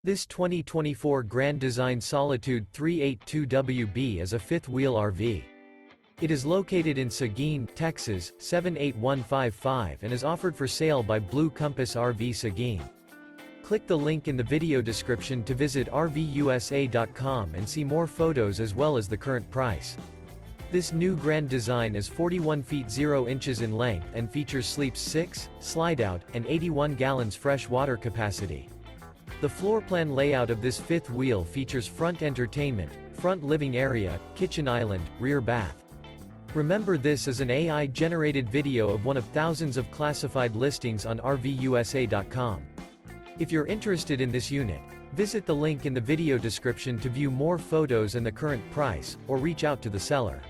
This 2024 Grand Design Solitude 382WB is a fifth-wheel RV. It is located in Seguin, Texas, 78155 and is offered for sale by Blue Compass RV Seguin. Click the link in the video description to visit RVUSA.com and see more photos as well as the current price. This new Grand Design is 41 feet 0 inches in length and features sleeps 6, Slideout, and 81 gallons fresh water capacity. The floor plan layout of this fifth wheel features front entertainment, front living area, kitchen island, rear bath. Remember, this is an AI-generated video of one of thousands of classified listings on RVUSA.com. If you're interested in this unit, visit the link in the video description to view more photos and the current price, or reach out to the seller.